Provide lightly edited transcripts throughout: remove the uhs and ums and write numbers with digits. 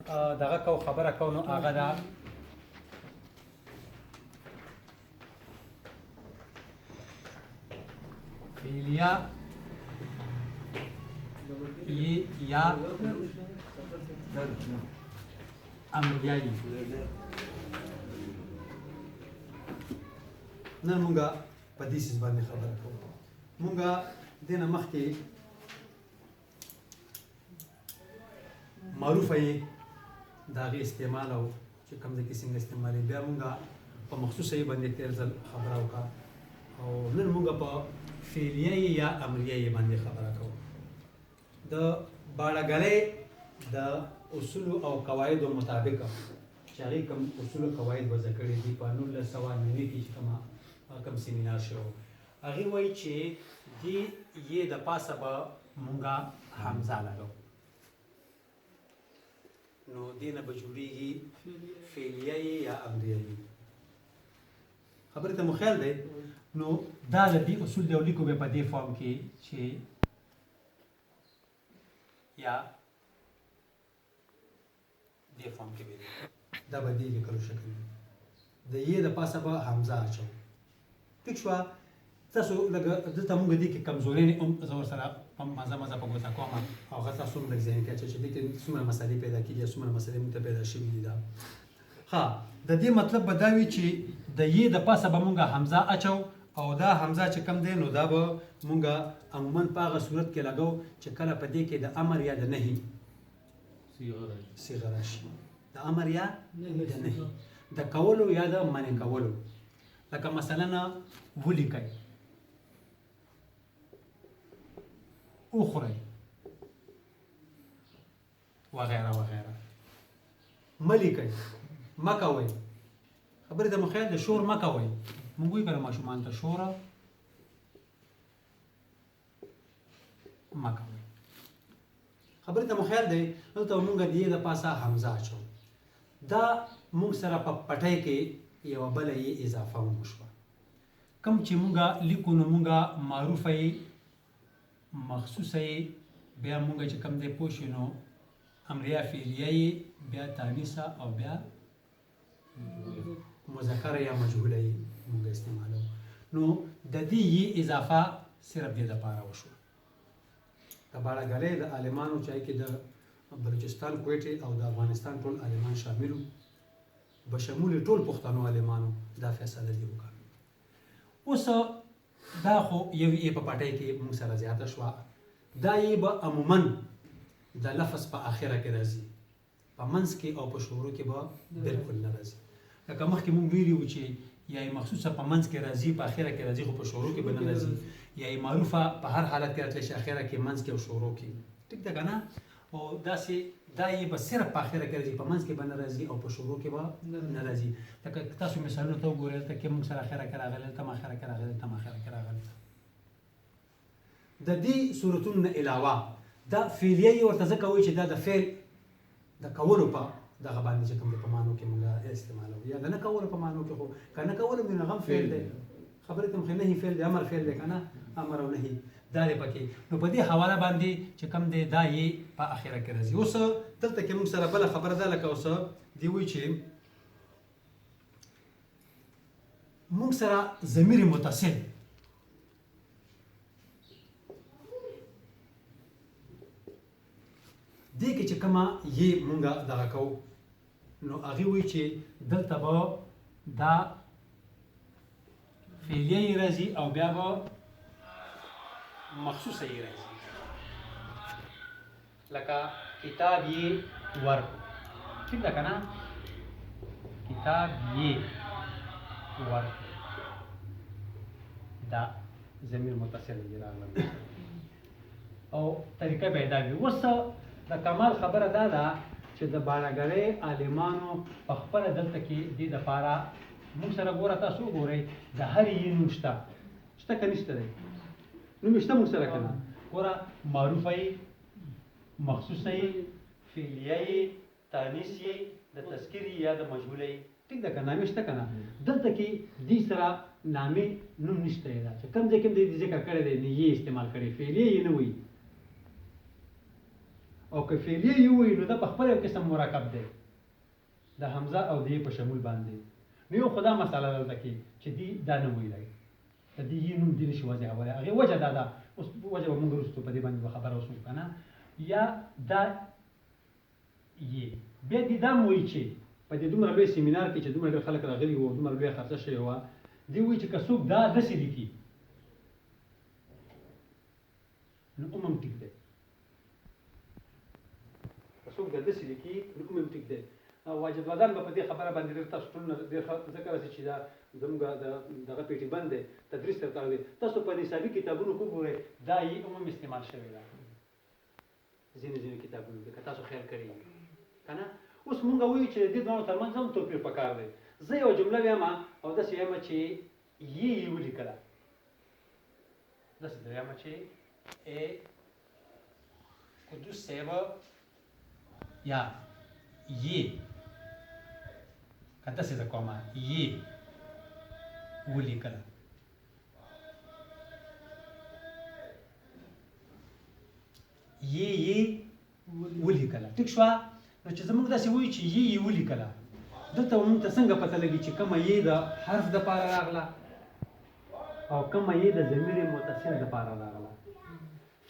دغه کو خبره کو نو هغه دا فعلیه یا امریایي. نن مونږ په دې سیس باندې خبره کوو. مونږ دې نه مخکې معروفه یې د هغې استعمال او چې کوم ځای کې څنګه استعمالوي، بیا مونږ په مخصوصه یې باندې تېر ځل خبره وکړه او نن مونږ په فعلیه یا امریه باندې خبره کوو. د باړهګرۍ د اصولو او قواعدو مطابق چې هغې کوم اصول او قواعد وضع کړي دي په 1999 کې چې کوم سیمینار شوی و، هغې وایي چې دې یې د پاسه به مونږ حمزه لګو، نو دې نه به جوړېږي فعلیه یا امریه. خبرې ته مو خیال دی؟ نو دا د دې اصول دی او لیکو به په دې فارم کې چې یا دې فارم کې به دا به دې لیکلو شکل وي. د یې د پاسه به حمزه اچو. ټیک شوه؟ تاسو لږ دلته مونږ دې کې کمزورۍ هم زه ورسره مزه په ګوته کوم او هغه تاسو هم لږ ذهن کې اچوئ چې دې کې څومره مسالې پیدا کېږي، څومره مسالې موږ ته پیدا شوي دي. دا ښه د دې مطلب به دا وي چې د یې د پاسه به مونږ حمزه اچو او دا حمزه چې کم دی نو دا به مونږ عموما په هغه صورت کې لګو چې کله په دې کې د امر یا د نهي صیغه راشي. د امر یا د نهي، د کولو یا د منع کولو. لکه مثلا ولیکئ، اخرئ وغیره وغیره. ملیکئ، مکوئ. خبرې ته مو خیال دی؟ شور مکوئ. مونږ وایو کنه ماشومانو ته شوره مکوئ. خبرې ته مو خیال دی؟ دلته مونږ د یې د پاسه حمزه اچو. دا مونږ سره په پټۍ کې یوه بله یې اضافه هم وشوه. کوم چې مونږ لیکو نو مونږ معروفه یې مخصوصه یې بیا مونږ چې کوم دی پوه شو نو امریه فعلیه یې بیا تانیثه او بیا مذکره یا مجهوله یې مونږ استعمالو. نو د دې یې اضافه صرف دې دپاره وشوه. د باړهګرۍ د عالمانو چې کې د بلوچستان، کویټې او د افغانستان ټول عالمان شامل وو، بشمول ټول پښتنو عالمانو دا فیصله دې وکړه. اوس دا خو یو یې په پټۍ کې موږ سره زیاته شوه. دا یې به عموما د لفظ په آخره کې راځي، په منځ کې او په شروع کې به بالکل نه راځي. لکه مخکې موږ ویلي وو چې یا یې مخصوصه په منځ کې راځي، په آخره کې راځي، خو په شروع کې به نه راځي. یا یې معروفه په هر حالت کې راتلی شي، آخره کې، منځ کې او شروع کې. ټیک ده که نه؟ او داسې دا یې به صرف په آخره کې راځي، په منځ کې به نه راځي او په شروع کې به نه راځي. لکه تاسو مثالونو ته وګورئ، دلته کې موږ سره آخره کې راغلی، دلته هم آخره کې راغلی، دلته هم آخره کې راغلی. د دې صورتونو نه علاوه دا فعلیه یې ورته ځکه وایي چې دا د فعل د کولو په دغه باندې چې کوم په معنو کې موږ استعمالوو، یا د نه کولو په معنو کې. خو که نه کولو نو هغه هم فعل دی. خبرې ته مخکې نهي فعل دی، امر فعل دی که نه؟ امر او نهي دا دی پکې. نو په دې حواله باندې چې کوم دی دا یې په آخره کې راځي. اوس دلته کې موږ سره بله خبره ده، لکه اوس دې وایي چې موږ سره ضمیر متصل دې کې چې کومه یې مونږ دغه کوو نو هغې وایي چې دلته به دا فعلیه یې راځي او بیا به مخصوصه یې راځي. لکه کتاب یې ورکړو، ټیک ده که نه؟ کتاب یې ورکړو، دا ضمیر متصل یې راغلی او طریقه به یې دا وي. اوس د کمال خبره دا ده چې د باړهګرۍ عالمانو په خپله دلته کې دې دپاره موږ سره ګوره، تاسو وګورئ د هر یې نوم شته که نشته دی؟ نوم یې شته موږ سره که نه؟ ګوره معروفه یې، مخصوصه یې، فعلیه یې، تانیث یې، د تذکیر یې یا د مجهوله یې. ټیک ده که نامې شته که نه؟ دلته کې دې سره نامې نوم نشته یې. دا چې کوم ځای کې هم دې ذکر کړی دی نه یې استعمال کړی، فعلیه یې نه وایي او که فعلیه یې ووایي نو دا په خپله یو قسم مرکب دی د حمزه او د یې په شمول باندې. نو یو خو دا مسله دلته کې چې دی دا نه ویلی د دې یې نوم دې نشي واضحولی. هغې وجه دا ده، اوس وجه به مونږ وروستو په دې باندې به خبره وسو که نه. یا دا یې بیا دې دا م وایي چې په دې دومره لوی سیمینار کې چې دومره ډېر خلک راغلي وو، دومره لویه خرچه شوې وه، دې وایي چې که څوک دا داسې لیکي نو هم ټیک دی. که څوک دا داسې لیکي نو هم ټیک دی. واجد وادان به په دې خبره باندې ډېر تاسو ټولونه ډېر ذکر راسي چې دا زموږ دغه پیټي بند دی، تدریس تر کار دی. تاسو په نصابي کتابونو کې وګورئ دا یې عموم استعمال شوې ده ځینې کتابونو کې، که تاسو خیال کړی که نه. اوس مونږ وایو چې د دې دواړو ترمنځ هم توپیر پکار دی. زه یو جمله وایم او داسې وایم چې یې ولیکله، داسې وایم چې قدوس صاحب یا یې که داسې زه کومه یې ولیکله. یې ولیکله ټیک شوه. نو چې زموږ داسې وایو چې یې ولیکله، دلته موږ ته څنګه پته لګي چې کومه یې د حرف دپاره راغله او کومه یې د ضمیر متصل دپاره راغله؟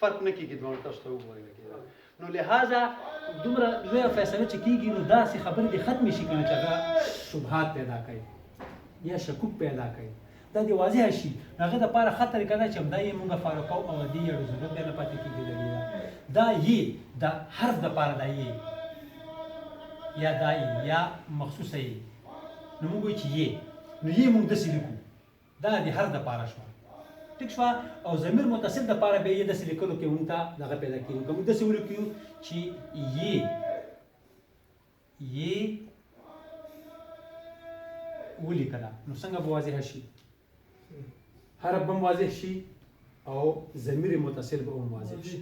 فرق نه کېږي دواړو، تاسو ته وګورئ. نو لہذا دومره لویه فیصله چې کېږي نو داسې خبرې دې ختمې شي که نه چې هغه شبهات پیدا کوي یا شکوک پیدا کوي. دا دې واضحه شي. نو هغې دپاره ښه طریقه ده چې همدا یې مونږ فالو کوو او دې یې ضرورت بیا نه پاتې کېږي. دا یې د حرف دپاره دا یې یا دا یا مخصوصه یې، نو موږ وایو چې یې، نو یې موږ داسې لیکو، دا د حرف دپاره شوه ټیک شوه. او ضمیر متصل دپاره بیا یې داسې لیکلو کې موږ ته دغه پیدا کېږي. که موږ داسې ولیکو چې یې ولیکله نو څنګه به واضحه شي؟ حرف به هم واضح شي او ضمیر متصل به هم واضح شي.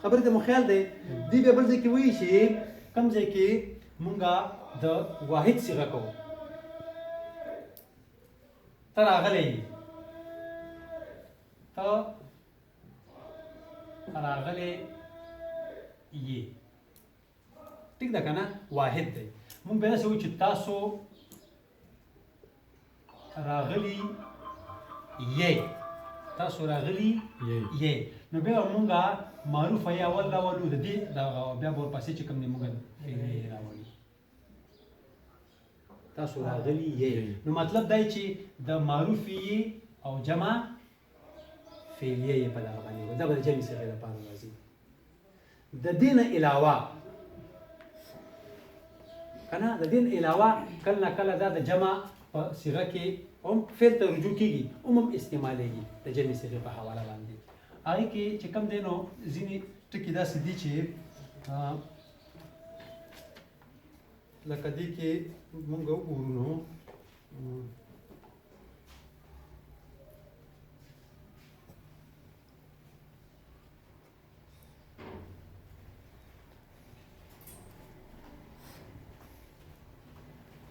خبرې ته مو خیال دی. دې بیا بل ځای کې وایي چې کوم ځای کې مونږه د واحد صیغه کوو. ته راغلی یې، ته راغلی یې ټیک ده که نه؟ واحد دی. مونږ بیا داسې وایو چې تاسو راغلی یې، تاسو راغلی یې. نو بیا مونږه معروفه یا اول راولو، د دې بیا به ورپسې چې کوم دی مونږ فعلیه راولو. تاسو راغلی یې نو مطلب دا چې د معروف یې او جمع فعلیه یې په دغه باندې دا به د جمع صیغې لپاره راځي. د دې نه علاوه که نه، د دې نه علاوه کله نه کله دا د جمع په صیغه کې هم فعل ته رجوع کېږي، هم استعمالېږي د جمع صیغې په حواله باندې. هغې کې چې کوم دی نو ځینې ټکي داسې دي چې لکه دې کې مونږ وګورو نو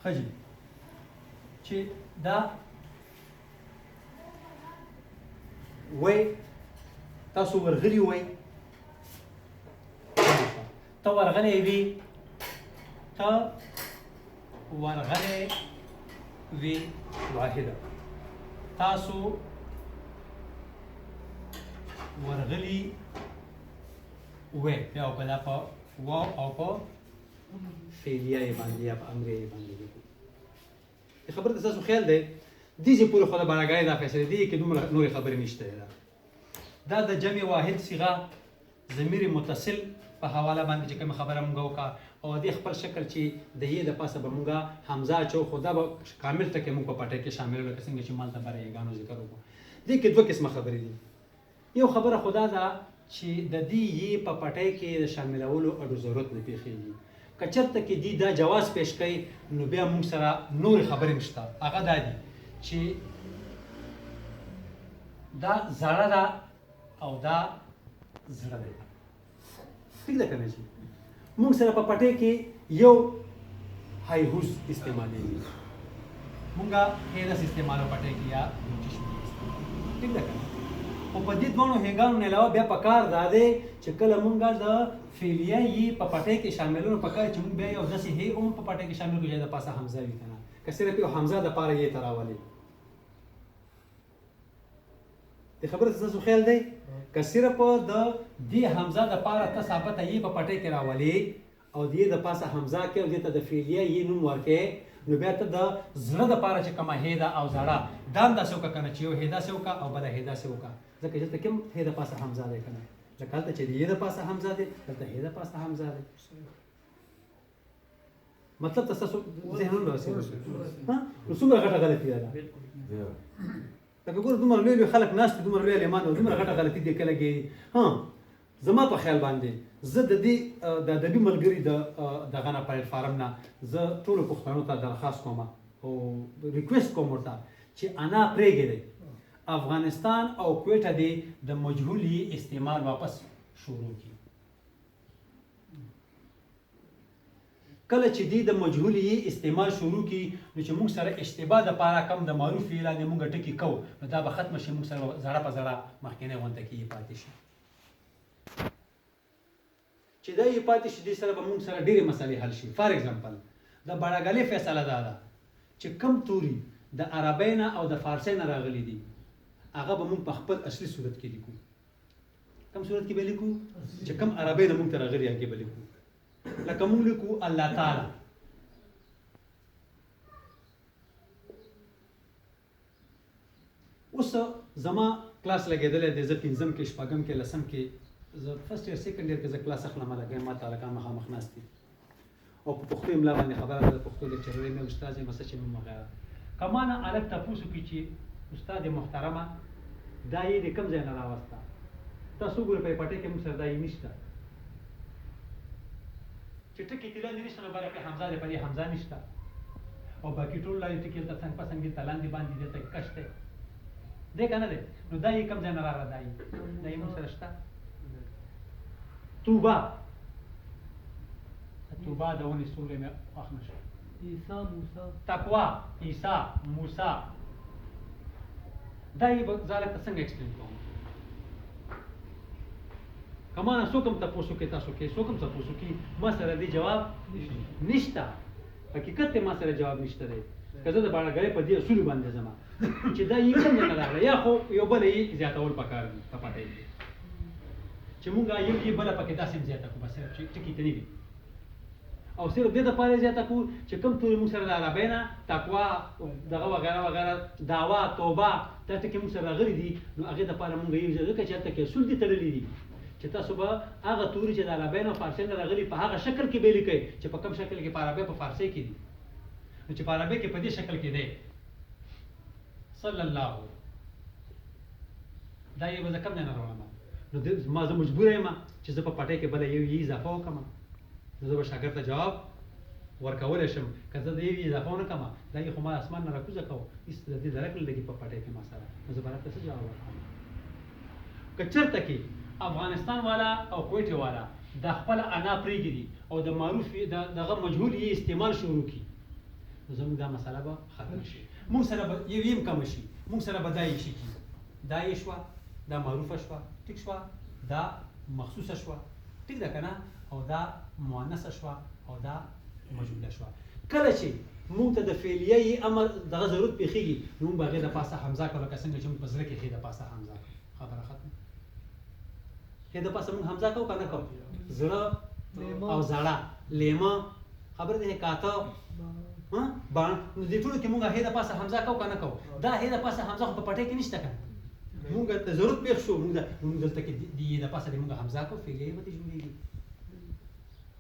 ښه جي چې دا وی تاسو ورغلي وی، ته ورغلی وي، ته ورغلی وي واحده، تاسو ورغلي وی بیا په دا په واو او په فعلیه یې باندې یا په امریه یې باندې لیکو. د خبرې ته ستاسو خیال دی دې ځای پورې خو د باراګانې دا فیصله دې کې دومره نورې خبرې نشته ده. دا د جمع واحد صیغه ضمیر متصل په حواله باندې چې کومه خبره مونږ وکړه او دې خپل شکل چې د یې د پاسه به مونږ حمزه اچو، خو دا به کامل ټکي مونږ په پټۍ کې شامل لکه څنګه چې مالته بره یګانو ذکر وکړو. دې کې دوه قسمه خبرې دي. یو خبره خدا ده چې د دې یې په پټۍ کې د شاملولو اډو ضرورت نه پیښیږي. که چېرته کې دې دا جواز پیش کوي نو بیا مونږ سره نورې خبرې نشته. هغه دا دي چې دا زړه ده او دا زړه دی. ټیک ده که نه چې مونږ سره په پټۍ کې یو هایهوز استعمالېږي، مونږه هې داسې استعمالو پټۍ کې یا ټیک ده که نه. خو په دې دوه هنګانو نه علاوه بیا پکار دا دی چې کله مونږ د فعلیه یې په پټۍ کې شاملونه پکار چې مونږ بیا یو داسې هی هم په پټۍ کې شامل کړو چې د پاسه حمزه وي کنه که صرف یو حمزه د پاره یې تراولي د خبره تاسو خیال دی که صرف د دې حمزه د پاره ته ثابت یې په پټۍ کې راولي او دې د پاسه حمزه کې او دې ته د فعلیه یې نوم ورکې نو بیا ته د زړه د پاره چې کومه هیدا او زړه دام داسې وکړه کنه چې یو هیدا سې وکړه او بله هیدا سې وکړه ځکه چې ته کوم هیدا پاسه حمزه دی کنه ځکه هلته چې دې د پاسه حمزه دی دلته هیدا پاسه حمزه دی مطلب تاسو ذهنونه راسي ها نو څومره غټه غلطي ده لکه ګور دومره لوی خلک ناست دومره لوی ایمان او دومره غټه غلطي دی کله کې ها زما په خیال باندې زه د دې د ادبي ملګري دغه نه پلیټ فارم نه زه ټولو پښتنو ته درخواست کوم او ریکویسټ کوم ورته چې انا پرېږدئ افغانستان او کویټه دې د مجهولي استعمال واپس شروع کړي کله چې دې د مجهولي استعمال شروع کړي نو چې موږ سره اشتباه د پاره کم د معروف اعلان موږ ټکی کوو نو دا به ختم شي موږ سره زړه په زړه مخکینه غونډه کې پاتې شي چې دا یې پاتې شي دې سره به موږ سره ډېرې مسلې حل شي فار ایگزامپل د باړاګلې فیصله دا ده چې کم توري د عربی نه او د فارسی نه راغلي دي هغه به موږ په خپل اصلي صورت کې لیکو کم صورت کې به لیکو چې کم عربی نه موږ ته راغلي هغې به لیکو لکه موږ لیکو الله تعالی اوس زما کلاس لګېدلی دی زه پنځم کې شپږم کې لسم کې زه فرست ایئر سیکنډ ایئر کې زه کلاس اخلم هلکه ما ته هلکان مخامخ ناست دي او په پښتو املا باندې خبره ده د پښتو لیکچرر یم استاد یم څه چې مې وغیره که ما نه هلک تپوس وکړي چې استاد محترمه دا یې د کوم ځای نه راوسته تاسو وګورئ په پټۍ کې موږ سره دا یې نشته چې ټکي کې لاندې نشته نو باره کې حمزه دی په دې حمزه نشته او باقي ټول لاندې ټکي دلته څنګ په څنګ دلته لاندې باندې دلته کش دی دی که نه دی نو دا یې کوم ځای نه راغله دا یې موږ سره شته توبه توبه د ونې سورې مې خوښ نه شو عیسی موسی تقوا عیسی موسی دا یې به زه هلکته څنګه ایکسپلین کوم که ما نه څوک هم تپوس وکړي تاسو کې څوک هم تپوس وکړي ما سره دې جواب نشته حقیقت ته ما سره جواب نشته دی که زه د باړاګرۍ په دې اصولو باندې ځم چې دا یې کوم ځای نه راغله یا خو یو بله یې زیاتول پکار دي په پټۍ کې چې مونږ یو یې بله پکې داسې هم زیاته کړو بس صرف چې ټکي ته نه وي او صرف دې دپاره یې زیاته کړو چې کوم تورې مونږ سره د عربۍ نه تقوا دغه وغیره وغیره دعوا توبه دا ټکي مونږ سره راغلي دي نو هغې دپاره مونږ یو ځای ځکه چې هلته کې اصول دي تړلي دي چې تاسو به هغه توري چې د عربۍ نه فارسۍ نه راغلي په هغه شکل کې به لیکئ چې په کوم شکل کې په عربۍ په فارسۍ کې دي نو چې په عربۍ کې په دې شکل کې دی صلی الله دا یې به زه کوم ځای نه راوړم نو ما زه مجبوره یم چې زه په پټۍ کې بله یو یې اضافه وکړم نو زه به شاګرد ته جواب ورکولی شم که زه د یو یې اضافه ونه کړم دا یې خو ما اسمان نه راکوزه کوو هېڅ د دې درک نه لګي په پټۍ کې ما سره نو زه به راته څه جواب ورکړم که چېرته کې افغانستان والا او کویټې والا دا خپله انا پرېږدي او د معروف دغه مجهول یې استعمال شروع کړي نو زموږ دا مسله به ختمه شي موږ سره به یو یم کمه شي موږ سره به دا یې شي کېږي دا یې شوه دا معروفه شوه ټیک شوه دا مخصوصه شوه ټیک ده که نه او دا مؤنثه شوه او دا مجهوله شوه کله چې موږ ته د فعلیه یې امر دغه ضرورت پېښېږي نو موږ به هغې د پاسه حمزه کړو لکه څنګه چې موږ په زړه کې ښې د پاسه حمزه خبره ختمه ښې د پاسه موږ حمزه کوو که نه کوو زړه او زړه لیمه خبره دی کاته باڼ نو دې ټولو کې موږ هې د پاسه حمزه کوو که نه کوو دا هې د پاسه حمزه خو په پټۍ کې نشته که موږ ته ضرورت پېښ شو موږ دلته کې د یې د پاسه د موږ حمزه کوو فعلیه به دې جوړېږي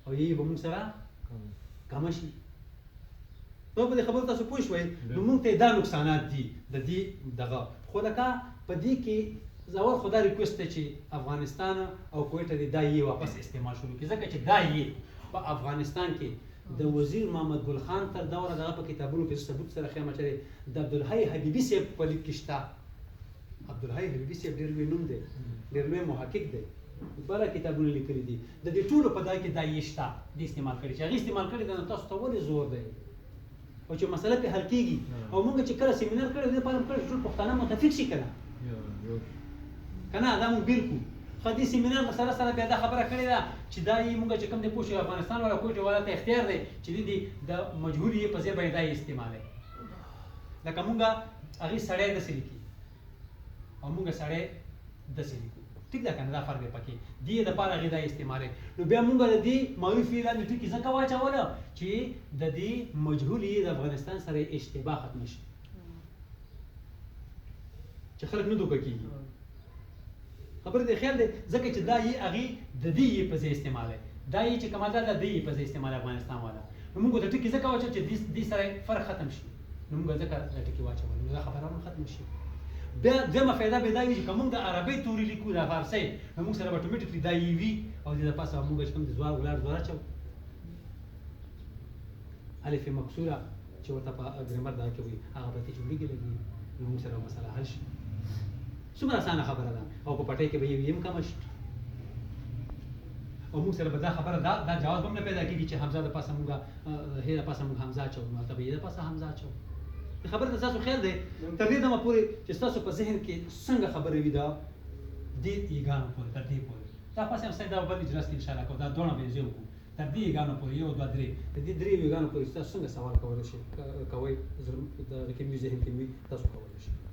او یې به موږ سره کمه شي نو په دې خبرو تاسو پوه شوئ نو موږ ته دا نقصانات دي د دې دغه خو لکه په دې کې زاور خو دا ریکویسټ دی چې افغانستان او کویټه دې دا یې واپس استعمال شروع کړي ځکه چې دا یې په افغانستان کې د وزیر محمد ګل خان تر دوره دغه په کتابونو کې ثبوت سره ښیم چې د عبدالحی حبیبي صاحب په لیک کې شته عبدالحی حبیبي صاحب ډېر لوی نوم دی ډېر لوی محقق دی بله کتابونه لیکلي دي د دې ټولو په ځای کې دا یې شته دې استعمال کړي چې هغې استعمال کړي ده نو تاسو ته ولې زور دی او چې مسله پې حل کېږي او موږ چې کله سیمینار کړی دې لپاره هم کړی چې ټول پښتانه متفق شي که نه که نه دا مونږ بېل کړو خو دې سیمینار سره سره بیا دا خبره کړې ده چې دا یې مونږ چې کوم دی پوه شو افغانستان والا کوټې والا ته اختیار دی چې د مجهول یې په ځای باندې دا یې استعمالوي لکه مونږ هغې سړی داسې لیکي او مونږ سړی داسې لیکو ټیک ده که نه دا فرق دی پکې دې دپاره هغې دا یې استعمالوي نو بیا مونږ د دې معروف فعل لاندې ټکي ځکه واچوله چې د دې مجهول یې د افغانستان سره اشتباه ختمه شي چې خلک نه دوکه کېږي خبر دې خیال دی ځکه چې دا یې هغې د دې یې په ځای استعمالوي دا یې چې کومه ده د دې یې په ځای استعمالوي افغانستان والا نو مونږ د ټکي ځکه واچو چې دې سره فرق ختم شي نو مونږ ځکه دا ټکي واچول نو دا خبره هم ختم شي بیا دویمه فایده به دا وي چې که مونږ د عربۍ توري لیکو د فارسۍ نو مونږ سره به اټومیټیکلي دا یې وي او دې د پاسه مونږ چې کوم د زوار ولاړ زوار اچو الف مکسوره چې ورته په ګرامر دا کې وي هغه به ته جملې کې لګي نو مونږ سره مسله حل شي څومره اسانه خبره ده او په پټۍ کې به یې هم کمه شي او موږ سره به دا خبره دا جواز هم نه پیدا کېږي چې حمزه د پاسه مونږ هې د پاسه مونږ حمزه اچوو نو هلته به یې د پاسه حمزه اچوو خبره د ستاسو خیال دی تر دې دمه پورې چې ستاسو په ذهن کې څنګه خبرې وي دا دې یګانو پورې تر دې پورې دا پاسه هم سړی دا بل اجلاس کې انشاءالله کوو دا دواړه به یې ځای وکړو تر دې یګانو پورې یو دوه درې د دې درې یګانو پورې تاسو څنګه سوال کولی شئ کوئ د هغې کې مې ذهن کې وي تاسو کولی شئ